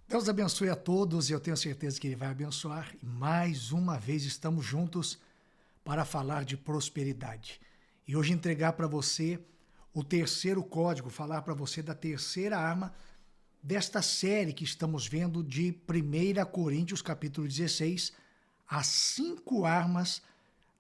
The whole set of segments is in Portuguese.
Deus abençoe a todos e eu tenho certeza que Ele vai abençoar. E mais uma vez estamos juntos para falar de prosperidade. E hoje entregar para você o terceiro código, falar para você da terceira arma desta série que estamos vendo de 1 Coríntios capítulo 16, as 5 armas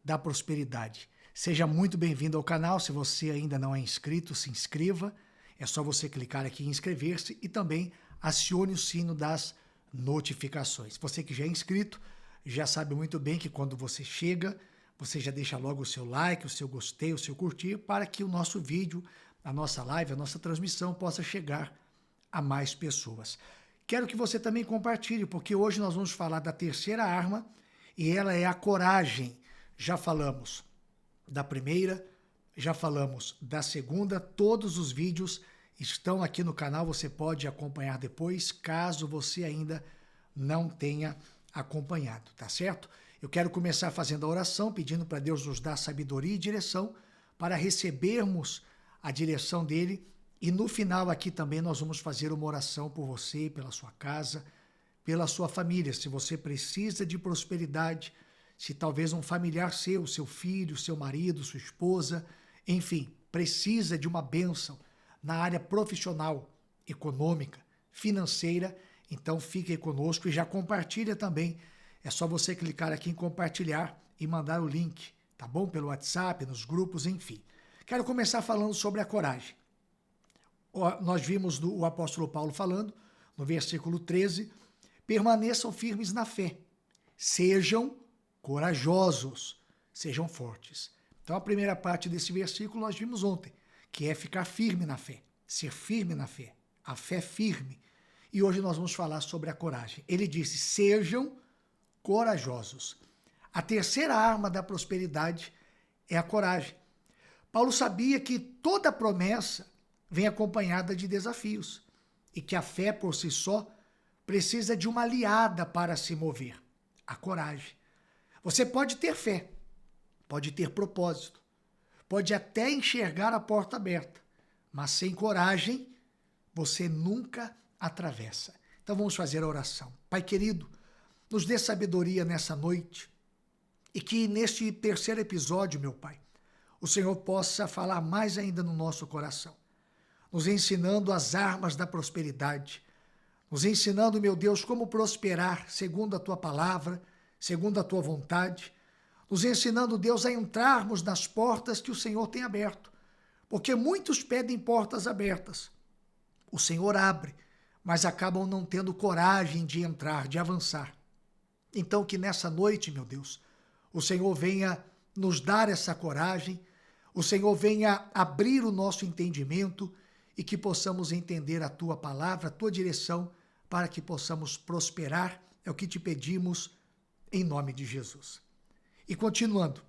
da prosperidade. Seja muito bem-vindo ao canal. Se você ainda não é inscrito, se inscreva. É só você clicar aqui em inscrever-se e também acione o sino das notificações. Você que já é inscrito, já sabe muito bem que quando você chega, você já deixa logo o seu like, o seu gostei, o seu curtir, para que o nosso vídeo, a nossa live, a nossa transmissão possa chegar a mais pessoas. Quero que você também compartilhe, porque hoje nós vamos falar da terceira arma e ela é a coragem. Já falamos da primeira, já falamos da segunda, todos os vídeos estão aqui no canal, você pode acompanhar depois, caso você ainda não tenha acompanhado, tá certo? Eu quero começar fazendo a oração, pedindo para Deus nos dar sabedoria e direção para recebermos a direção dele. E no final aqui também nós vamos fazer uma oração por você, pela sua casa, pela sua família. Se você precisa de prosperidade, se talvez um familiar seu filho, seu marido, sua esposa, enfim, precisa de uma bênção na área profissional, econômica, financeira, então fique aí conosco e já compartilha também. É só você clicar aqui em compartilhar e mandar o link, tá bom? Pelo WhatsApp, nos grupos, enfim. Quero começar falando sobre a coragem. Nós vimos o apóstolo Paulo falando, no versículo 13, permaneçam firmes na fé, sejam corajosos, sejam fortes. Então a primeira parte desse versículo nós vimos ontem, que é ficar firme na fé, ser firme na fé, a fé firme. E hoje nós vamos falar sobre a coragem. Ele disse, sejam corajosos. A terceira arma da prosperidade é a coragem. Paulo sabia que toda promessa vem acompanhada de desafios e que a fé por si só precisa de uma aliada para se mover, a coragem. Você pode ter fé, pode ter propósito, pode até enxergar a porta aberta, mas sem coragem você nunca atravessa. Então vamos fazer a oração. Pai querido, nos dê sabedoria nessa noite e que neste terceiro episódio, meu Pai, o Senhor possa falar mais ainda no nosso coração, nos ensinando as armas da prosperidade, nos ensinando, meu Deus, como prosperar segundo a Tua palavra, segundo a Tua vontade, nos ensinando, Deus, a entrarmos nas portas que o Senhor tem aberto, porque muitos pedem portas abertas. O Senhor abre, mas acabam não tendo coragem de entrar, de avançar. Então que nessa noite, meu Deus, o Senhor venha nos dar essa coragem, o Senhor venha abrir o nosso entendimento e que possamos entender a Tua palavra, a Tua direção, para que possamos prosperar. É o que te pedimos em nome de Jesus. E continuando,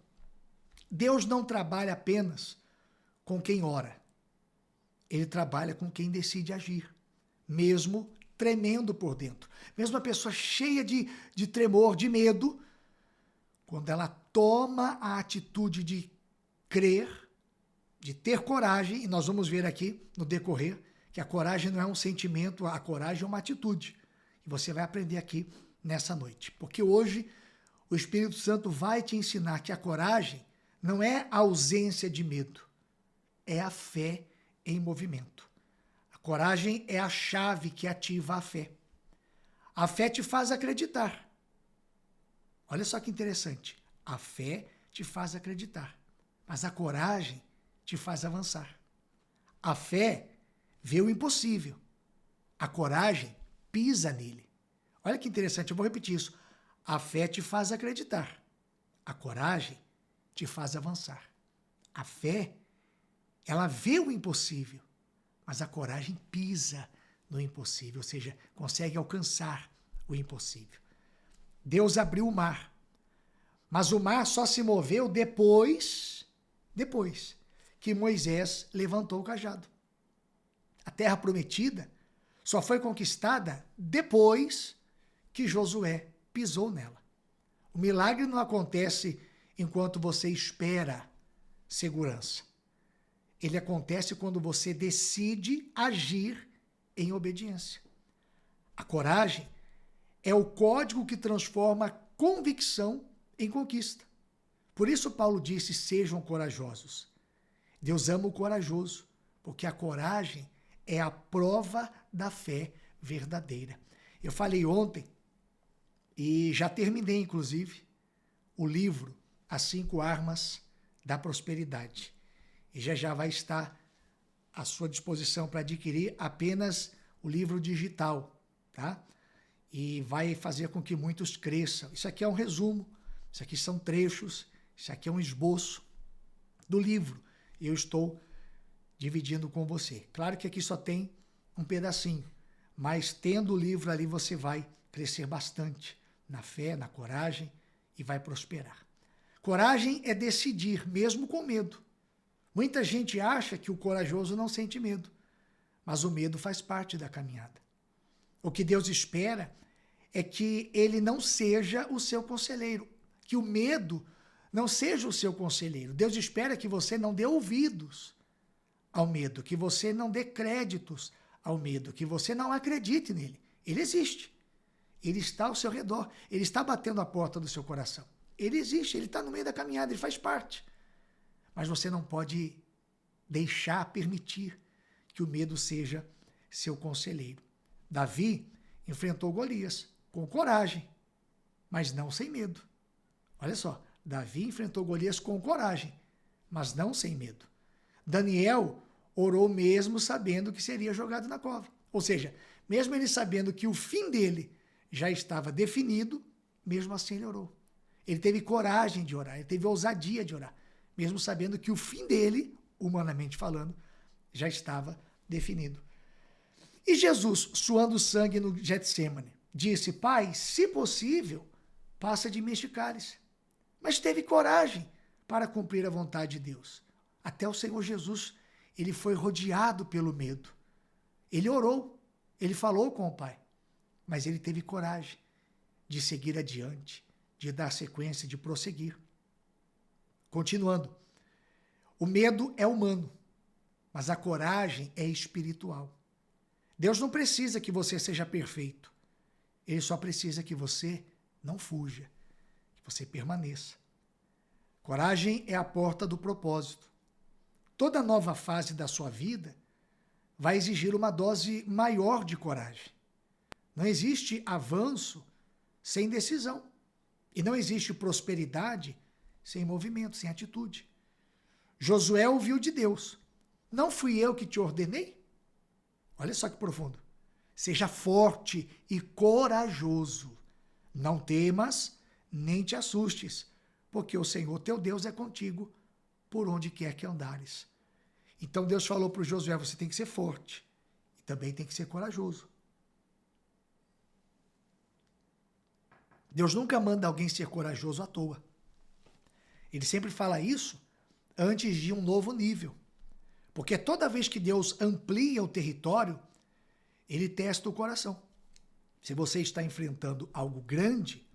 Deus não trabalha apenas com quem ora. Ele trabalha com quem decide agir, mesmo tremendo por dentro. Mesmo a pessoa cheia de tremor, de medo, quando ela toma a atitude de crer, de ter coragem, e nós vamos ver aqui no decorrer que a coragem não é um sentimento, a coragem é uma atitude. E você vai aprender aqui nessa noite. Porque hoje o Espírito Santo vai te ensinar que a coragem não é a ausência de medo, é a fé em movimento. A coragem é a chave que ativa a fé. A fé te faz acreditar. Olha só que interessante. A fé te faz acreditar, mas a coragem te faz avançar. A fé vê o impossível. A coragem pisa nele. Olha que interessante, eu vou repetir isso. A fé te faz acreditar. A coragem te faz avançar. A fé, ela vê o impossível, mas a coragem pisa no impossível, ou seja, consegue alcançar o impossível. Deus abriu o mar, mas o mar só se moveu depois que Moisés levantou o cajado. A terra prometida só foi conquistada depois que Josué pisou nela. O milagre não acontece enquanto você espera segurança. Ele acontece quando você decide agir em obediência. A coragem é o código que transforma a convicção em conquista. Por isso Paulo disse, sejam corajosos. Deus ama o corajoso, porque a coragem é a prova da fé verdadeira. Eu falei ontem, e já terminei, inclusive, o livro As 5 Armas da Prosperidade. E já vai estar à sua disposição para adquirir apenas o livro digital, tá? E vai fazer com que muitos cresçam. Isso aqui é um resumo, isso aqui são trechos, isso aqui é um esboço do livro. E eu estou dividindo com você. Claro que aqui só tem um pedacinho, mas tendo o livro ali você vai crescer bastante na fé, na coragem e vai prosperar. Coragem é decidir, mesmo com medo. Muita gente acha que o corajoso não sente medo, mas o medo faz parte da caminhada. O que Deus espera é que ele não seja o seu conselheiro, que o medo não seja o seu conselheiro. Deus espera que você não dê ouvidos ao medo, que você não dê créditos ao medo, que você não acredite nele. Ele existe. Ele está ao seu redor. Ele está batendo a porta do seu coração. Ele existe, ele está no meio da caminhada, ele faz parte. Mas você não pode permitir que o medo seja seu conselheiro. Davi enfrentou Golias com coragem, mas não sem medo. Olha só, Davi enfrentou Golias com coragem, mas não sem medo. Daniel orou mesmo sabendo que seria jogado na cova. Ou seja, mesmo ele sabendo que o fim dele já estava definido, mesmo assim ele orou. Ele teve coragem de orar, ele teve ousadia de orar, mesmo sabendo que o fim dele, humanamente falando, já estava definido. E Jesus, suando sangue no Getsêmani, disse, Pai, se possível, passa de mim este cálice. Mas teve coragem para cumprir a vontade de Deus. Até o Senhor Jesus, ele foi rodeado pelo medo. Ele orou, ele falou com o Pai, mas ele teve coragem de seguir adiante, de dar sequência, de prosseguir. Continuando, o medo é humano, mas a coragem é espiritual. Deus não precisa que você seja perfeito. Ele só precisa que você não fuja, que você permaneça. Coragem é a porta do propósito. Toda nova fase da sua vida vai exigir uma dose maior de coragem. Não existe avanço sem decisão. E não existe prosperidade sem movimento, sem atitude. Josué ouviu de Deus. Não fui eu que te ordenei? Olha só que profundo. Seja forte e corajoso. Não temas, nem te assustes, porque o Senhor teu Deus é contigo por onde quer que andares. Então Deus falou para o Josué, você tem que ser forte e também tem que ser corajoso. Deus nunca manda alguém ser corajoso à toa. Ele sempre fala isso antes de um novo nível. Porque toda vez que Deus amplia o território, ele testa o coração. Se você está enfrentando algo grande,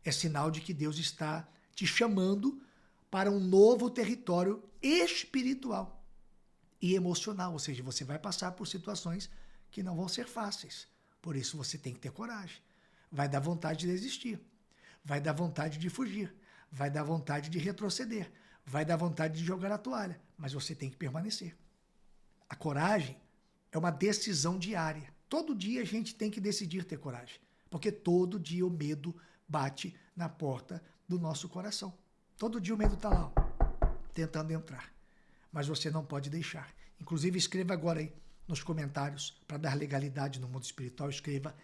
é sinal de que Deus está te chamando para um novo território espiritual e emocional. Ou seja, você vai passar por situações que não vão ser fáceis. Por isso você tem que ter coragem. Vai dar vontade de desistir. Vai dar vontade de fugir. Vai dar vontade de retroceder. Vai dar vontade de jogar a toalha. Mas você tem que permanecer. A coragem é uma decisão diária. Todo dia a gente tem que decidir ter coragem. Porque todo dia o medo bate na porta do nosso coração. Todo dia o medo está lá, ó, tentando entrar. Mas você não pode deixar. Inclusive, escreva agora aí nos comentários, para dar legalidade no mundo espiritual, escreva: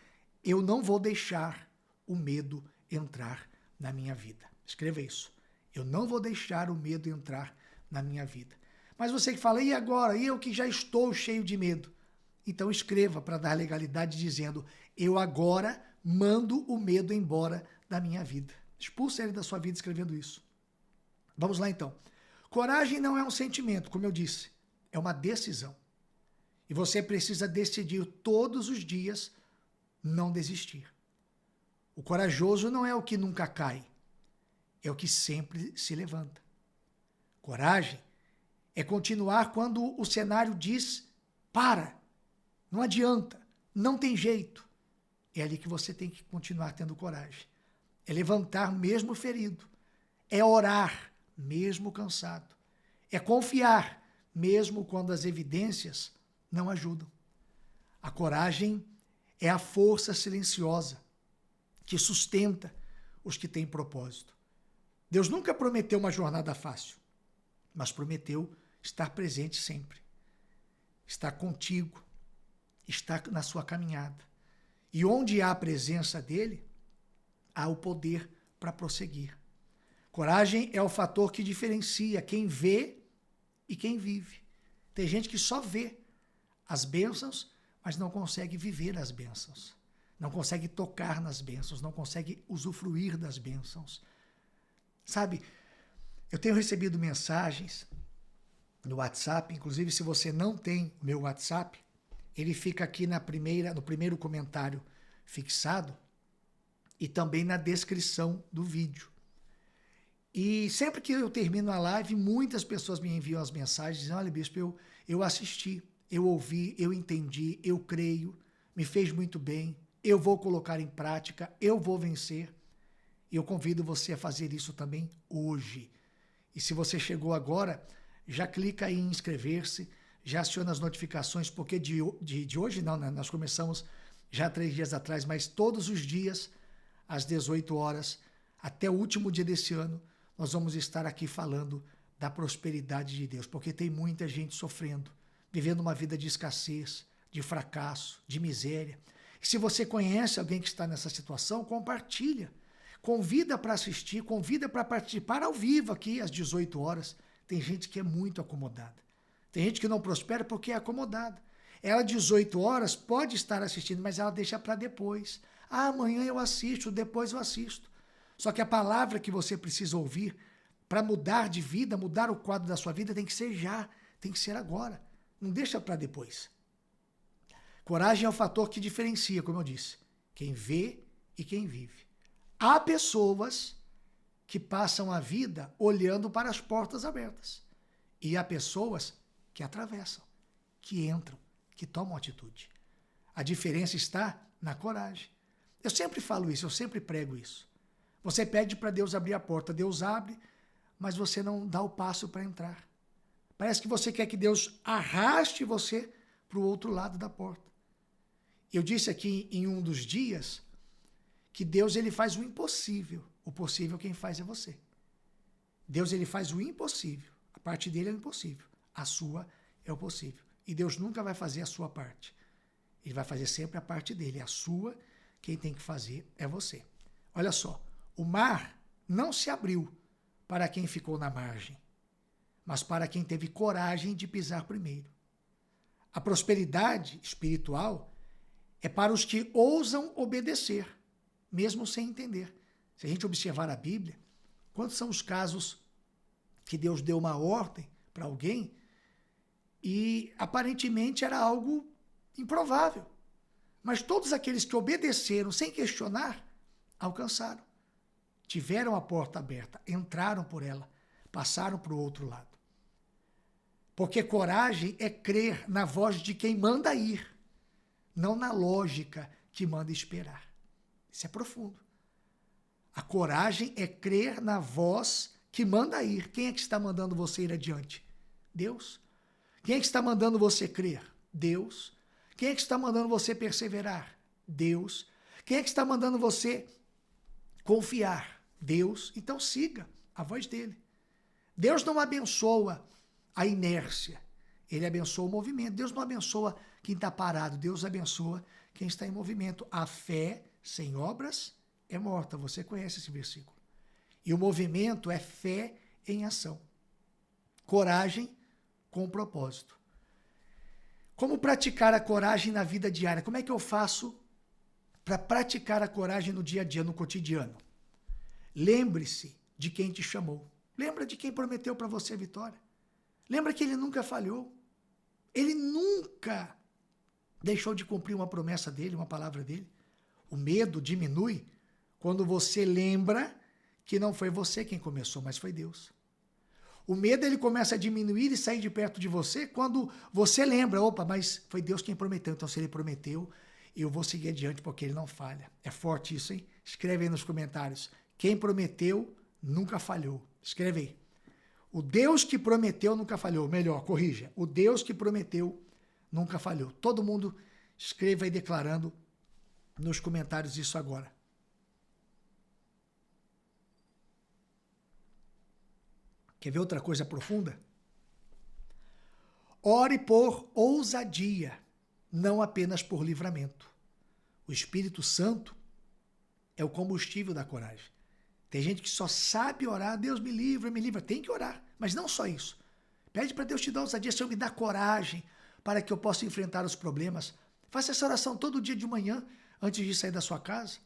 eu não vou deixar o medo entrar na minha vida. Escreva isso. Eu não vou deixar o medo entrar na minha vida. Mas você que fala, e agora? E eu que já estou cheio de medo? Então escreva para dar legalidade dizendo: eu agora mando o medo embora da minha vida. Expulsa ele da sua vida escrevendo isso. Vamos lá então. Coragem não é um sentimento, como eu disse. É uma decisão. E você precisa decidir todos os dias não desistir. O corajoso não é o que nunca cai. É o que sempre se levanta. Coragem é continuar quando o cenário diz: para, não adianta, não tem jeito. é ali que você tem que continuar tendo coragem. É levantar mesmo ferido. É orar mesmo cansado. É confiar mesmo quando as evidências não ajudam. A coragem é a força silenciosa que sustenta os que têm propósito. Deus nunca prometeu uma jornada fácil, mas prometeu estar presente sempre. Estar contigo, estar na sua caminhada. E onde há a presença dele, há o poder para prosseguir. Coragem é o fator que diferencia quem vê e quem vive. Tem gente que só vê as bênçãos, mas não consegue viver as bênçãos. Não consegue tocar nas bênçãos, não consegue usufruir das bênçãos. Sabe, eu tenho recebido mensagens no WhatsApp, inclusive se você não tem o meu WhatsApp, ele fica aqui no primeiro comentário fixado e também na descrição do vídeo. E sempre que eu termino a live, muitas pessoas me enviam as mensagens dizendo: olha, bispo, eu assisti, eu ouvi, eu entendi, eu creio, me fez muito bem, eu vou colocar em prática, eu vou vencer. E eu convido você a fazer isso também hoje. E se você chegou agora, já clica aí em inscrever-se, já aciona as notificações, porque de hoje não, né? Nós começamos já 3 dias atrás, mas todos os dias, às 18 horas, até o último dia desse ano, nós vamos estar aqui falando da prosperidade de Deus, porque tem muita gente sofrendo, vivendo uma vida de escassez, de fracasso, de miséria. E se você conhece alguém que está nessa situação, compartilha. Convida para assistir, convida para participar ao vivo aqui às 18 horas. Tem gente que é muito acomodada. Tem gente que não prospera porque é acomodada. Ela, 18 horas, pode estar assistindo, mas ela deixa para depois. Ah, amanhã eu assisto, depois eu assisto. Só que a palavra que você precisa ouvir para mudar de vida, mudar o quadro da sua vida, tem que ser já, tem que ser agora. Não deixa para depois. Coragem é o fator que diferencia, como eu disse, quem vê e quem vive. Há pessoas que passam a vida olhando para as portas abertas. E há pessoas que atravessam, que entram, que tomam atitude. A diferença está na coragem. Eu sempre falo isso, eu sempre prego isso. Você pede para Deus abrir a porta, Deus abre, mas você não dá o passo para entrar. Parece que você quer que Deus arraste você para o outro lado da porta. Eu disse aqui em um dos dias que Deus ele faz o impossível. O possível quem faz é você. Deus ele faz o impossível. A parte dele é o impossível. A sua é o possível. E Deus nunca vai fazer a sua parte. Ele vai fazer sempre a parte dele. A sua, quem tem que fazer é você. Olha só, o mar não se abriu para quem ficou na margem, mas para quem teve coragem de pisar primeiro. A prosperidade espiritual é para os que ousam obedecer, mesmo sem entender. Se a gente observar a Bíblia, quantos são os casos que Deus deu uma ordem para alguém e aparentemente era algo improvável. Mas todos aqueles que obedeceram sem questionar, alcançaram. Tiveram a porta aberta, entraram por ela, passaram para o outro lado. Porque coragem é crer na voz de quem manda ir, não na lógica que manda esperar. Isso é profundo. A coragem é crer na voz que manda ir. Quem é que está mandando você ir adiante? Deus. Quem é que está mandando você crer? Deus. Quem é que está mandando você perseverar? Deus. Quem é que está mandando você confiar? Deus. Então siga a voz dele. Deus não abençoa a inércia. Ele abençoa o movimento. Deus não abençoa quem está parado. Deus abençoa quem está em movimento. A fé sem obras é morta. Você conhece esse versículo. E o movimento é fé em ação. Coragem com propósito. Como praticar a coragem na vida diária? Como é que eu faço para praticar a coragem no dia a dia, no cotidiano? Lembre-se de quem te chamou. Lembra de quem prometeu para você a vitória. Lembra que ele nunca falhou. Ele nunca deixou de cumprir uma promessa dele, uma palavra dele. O medo diminui quando você lembra que não foi você quem começou, mas foi Deus. O medo ele começa a diminuir e sair de perto de você quando você lembra, opa, mas foi Deus quem prometeu. Então se ele prometeu, eu vou seguir adiante porque ele não falha. É forte isso, hein? Escreve aí nos comentários. Quem prometeu nunca falhou. Escreve aí. O Deus que prometeu nunca falhou. Melhor, corrija. O Deus que prometeu nunca falhou. Todo mundo escreva aí declarando nos comentários isso agora. Quer ver outra coisa profunda? Ore por ousadia, não apenas por livramento. O Espírito Santo é o combustível da coragem. Tem gente que só sabe orar, Deus me livra, me livra. Tem que orar, mas não só isso. Pede para Deus te dar ousadia, Senhor, me dá coragem para que eu possa enfrentar os problemas. Faça essa oração todo dia de manhã, antes de sair da sua casa.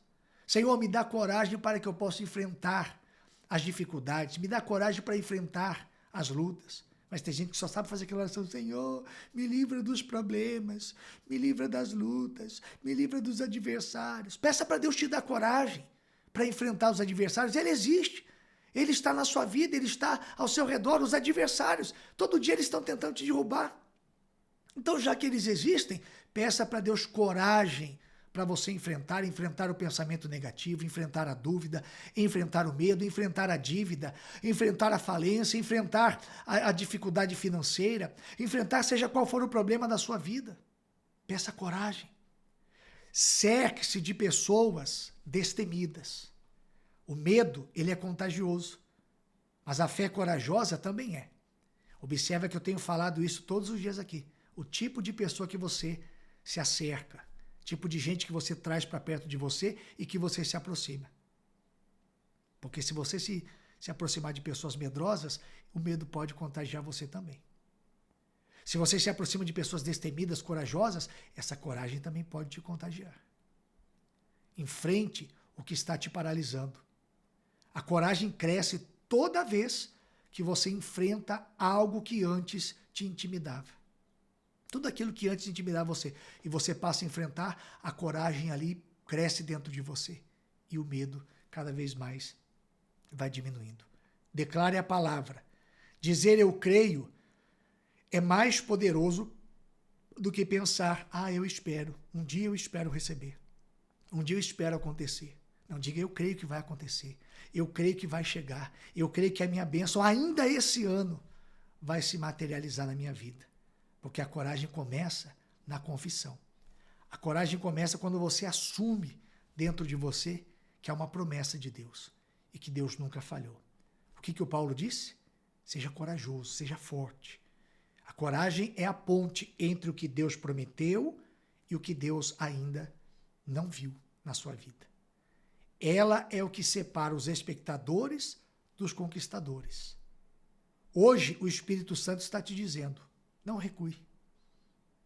Senhor, me dá coragem para que eu possa enfrentar as dificuldades, me dá coragem para enfrentar as lutas. Mas tem gente que só sabe fazer aquela oração, Senhor, me livra dos problemas, me livra das lutas, me livra dos adversários. Peça para Deus te dar coragem para enfrentar os adversários. Ele existe, ele está na sua vida, ele está ao seu redor, os adversários. Todo dia eles estão tentando te derrubar. Então, já que eles existem, peça para Deus coragem para você enfrentar o pensamento negativo, enfrentar a dúvida, enfrentar o medo, enfrentar a dívida, enfrentar a falência, enfrentar a dificuldade financeira, enfrentar seja qual for o problema da sua vida. Peça coragem. Cerque-se de pessoas destemidas. O medo, ele é contagioso, mas a fé corajosa também é. Observa que eu tenho falado isso todos os dias aqui. O tipo de pessoa que você se acerca, tipo de gente que você traz para perto de você e que você se aproxima. Porque se você se aproximar de pessoas medrosas, o medo pode contagiar você também. Se você se aproxima de pessoas destemidas, corajosas, essa coragem também pode te contagiar. Enfrente o que está te paralisando. A coragem cresce toda vez que você enfrenta algo que antes te intimidava. Tudo aquilo que antes intimidava você e você passa a enfrentar, a coragem ali cresce dentro de você e o medo cada vez mais vai diminuindo. Declare a palavra. Dizer eu creio é mais poderoso do que pensar, eu espero, um dia eu espero receber, um dia eu espero acontecer. Não, diga eu creio que vai acontecer, eu creio que vai chegar, eu creio que a minha bênção ainda esse ano vai se materializar na minha vida. Porque a coragem começa na confissão. A coragem começa quando você assume dentro de você que há uma promessa de Deus e que Deus nunca falhou. O que o Paulo disse? Seja corajoso, seja forte. A coragem é a ponte entre o que Deus prometeu e o que Deus ainda não viu na sua vida. Ela é o que separa os espectadores dos conquistadores. Hoje, o Espírito Santo está te dizendo, não recue,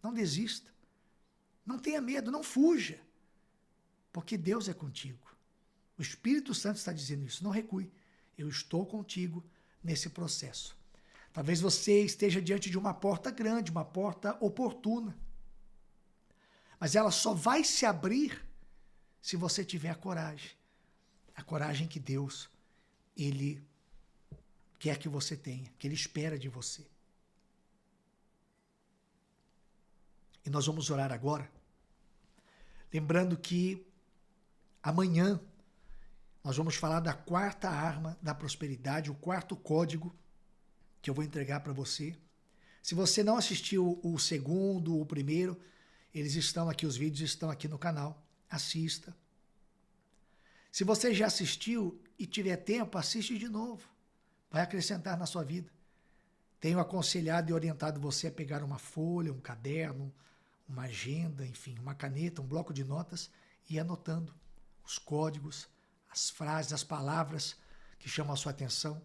não desista, não tenha medo, não fuja, porque Deus é contigo. O Espírito Santo está dizendo isso, não recue, eu estou contigo nesse processo. Talvez você esteja diante de uma porta grande, uma porta oportuna, mas ela só vai se abrir se você tiver a coragem que Deus, Ele quer que você tenha, que Ele espera de você. E nós vamos orar agora, lembrando que amanhã nós vamos falar da quarta arma da prosperidade, o quarto código que eu vou entregar para você. Se você não assistiu o segundo, o primeiro, eles estão aqui, os vídeos estão aqui no canal, assista. Se você já assistiu e tiver tempo, assiste de novo, vai acrescentar na sua vida. Tenho aconselhado e orientado você a pegar uma folha, um caderno, uma agenda, enfim, uma caneta, um bloco de notas e ir anotando os códigos, as frases, as palavras que chamam a sua atenção,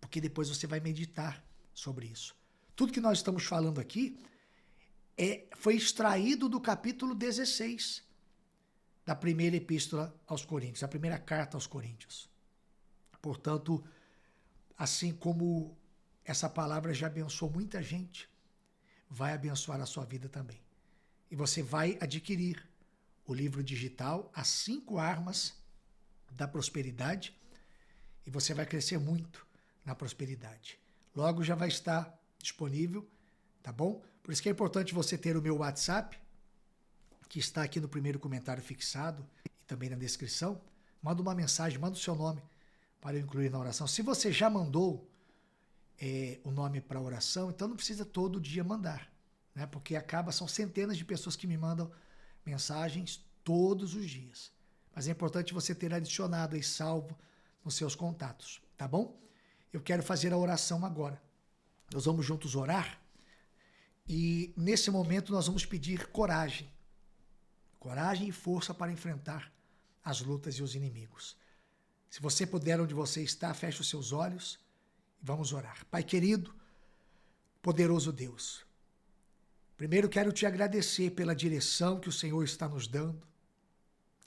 porque depois você vai meditar sobre isso. Tudo que nós estamos falando aqui foi extraído do capítulo 16 da primeira epístola aos Coríntios, a primeira carta aos Coríntios. Portanto, assim como essa palavra já abençoou muita gente, vai abençoar a sua vida também. E você vai adquirir o livro digital, As 5 Armas da Prosperidade, e você vai crescer muito na prosperidade. Logo já vai estar disponível, tá bom? Por isso que é importante você ter o meu WhatsApp, que está aqui no primeiro comentário fixado e também na descrição, manda uma mensagem, manda o seu nome para eu incluir na oração. Se você já mandou o nome para a oração, então não precisa todo dia mandar, né? Porque são centenas de pessoas que me mandam mensagens todos os dias. Mas é importante você ter adicionado e salvo nos seus contatos, tá bom? Eu quero fazer a oração agora. Nós vamos juntos orar e nesse momento nós vamos pedir coragem. Coragem e força para enfrentar as lutas e os inimigos. Se você puder, onde você está, feche os seus olhos e vamos orar. Pai querido, poderoso Deus, primeiro quero te agradecer pela direção que o Senhor está nos dando.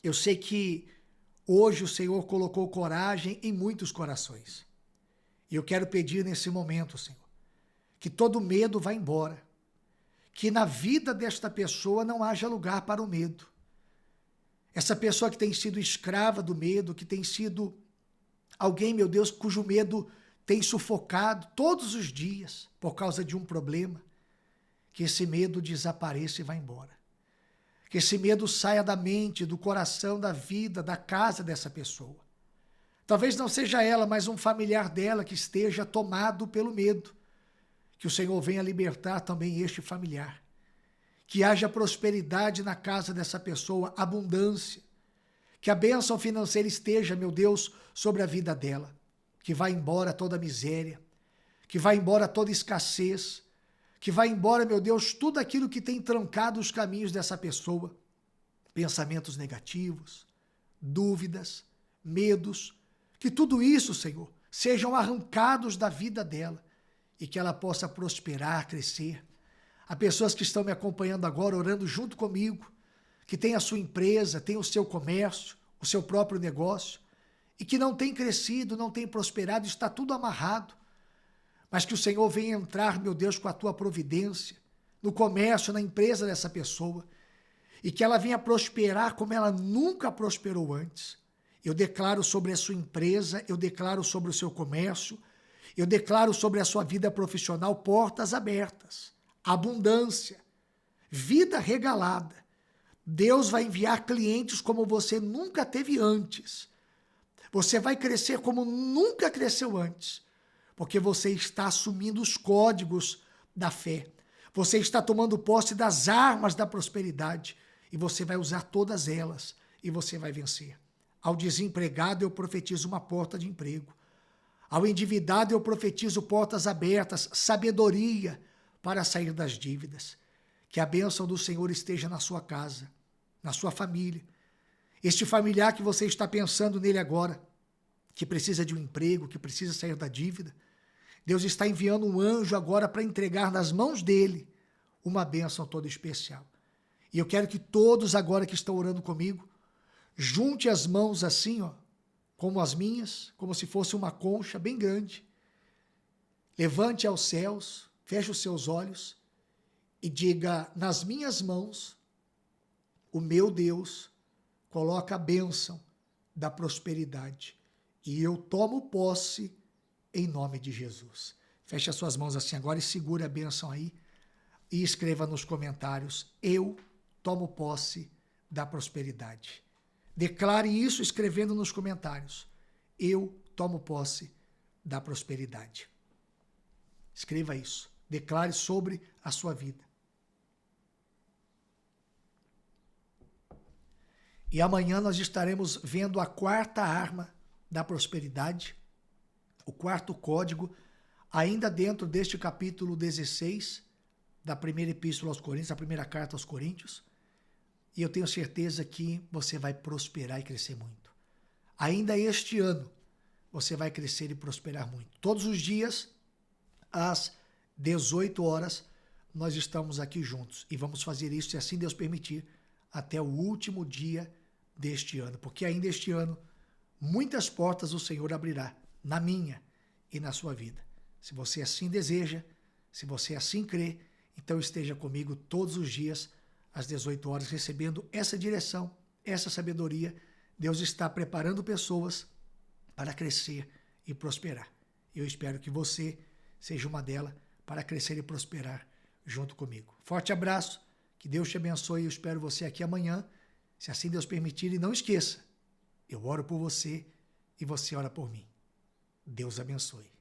Eu sei que hoje o Senhor colocou coragem em muitos corações. E eu quero pedir nesse momento, Senhor, que todo medo vá embora. Que na vida desta pessoa não haja lugar para o medo. Essa pessoa que tem sido escrava do medo, que tem sido alguém, meu Deus, cujo medo tem sufocado todos os dias por causa de um problema, que esse medo desapareça e vá embora. Que esse medo saia da mente, do coração, da vida, da casa dessa pessoa. Talvez não seja ela, mas um familiar dela que esteja tomado pelo medo. Que o Senhor venha libertar também este familiar. Que haja prosperidade na casa dessa pessoa, abundância. Que a bênção financeira esteja, meu Deus, sobre a vida dela. Que vá embora toda miséria. Que vá embora toda escassez. Que vá embora, meu Deus, tudo aquilo que tem trancado os caminhos dessa pessoa. Pensamentos negativos, dúvidas, medos. Que tudo isso, Senhor, sejam arrancados da vida dela e que ela possa prosperar, crescer. Há pessoas que estão me acompanhando agora, orando junto comigo, que tem a sua empresa, tem o seu comércio, o seu próprio negócio, e que não tem crescido, não tem prosperado, está tudo amarrado. Mas que o Senhor venha entrar, meu Deus, com a tua providência, no comércio, na empresa dessa pessoa, e que ela venha prosperar como ela nunca prosperou antes. Eu declaro sobre a sua empresa, eu declaro sobre o seu comércio, eu declaro sobre a sua vida profissional portas abertas, abundância, vida regalada. Deus vai enviar clientes como você nunca teve antes. Você vai crescer como nunca cresceu antes, porque você está assumindo os códigos da fé. Você está tomando posse das armas da prosperidade e você vai usar todas elas e você vai vencer. Ao desempregado eu profetizo uma porta de emprego. Ao endividado eu profetizo portas abertas, sabedoria para sair das dívidas. Que a bênção do Senhor esteja na sua casa, na sua família. Este familiar que você está pensando nele agora, que precisa de um emprego, que precisa sair da dívida, Deus está enviando um anjo agora para entregar nas mãos dele uma bênção toda especial. E eu quero que todos agora que estão orando comigo, junte as mãos assim, ó, como as minhas, como se fosse uma concha bem grande. Levante aos céus, feche os seus olhos e diga: nas minhas mãos, o meu Deus coloca a bênção da prosperidade e eu tomo posse em nome de Jesus. Feche as suas mãos assim agora e segure a bênção aí e escreva nos comentários: eu tomo posse da prosperidade. Declare isso escrevendo nos comentários: eu tomo posse da prosperidade. Escreva isso. Declare sobre a sua vida. E amanhã nós estaremos vendo a quarta arma da prosperidade, o quarto código, ainda dentro deste capítulo 16 da primeira epístola aos Coríntios, a primeira carta aos Coríntios. E eu tenho certeza que você vai prosperar e crescer muito. Ainda este ano, você vai crescer e prosperar muito. Todos os dias, às 18 horas, nós estamos aqui juntos. E vamos fazer isso, se assim Deus permitir, até o último dia deste ano. Porque ainda este ano, muitas portas o Senhor abrirá, na minha e na sua vida. Se você assim deseja, se você assim crê, então esteja comigo todos os dias, às 18 horas, recebendo essa direção, essa sabedoria. Deus está preparando pessoas para crescer e prosperar. Eu espero que você seja uma delas para crescer e prosperar junto comigo. Forte abraço, Que Deus te abençoe. Eu espero você aqui amanhã, se assim Deus permitir. E não esqueça, eu oro por você e você ora por mim. Deus abençoe.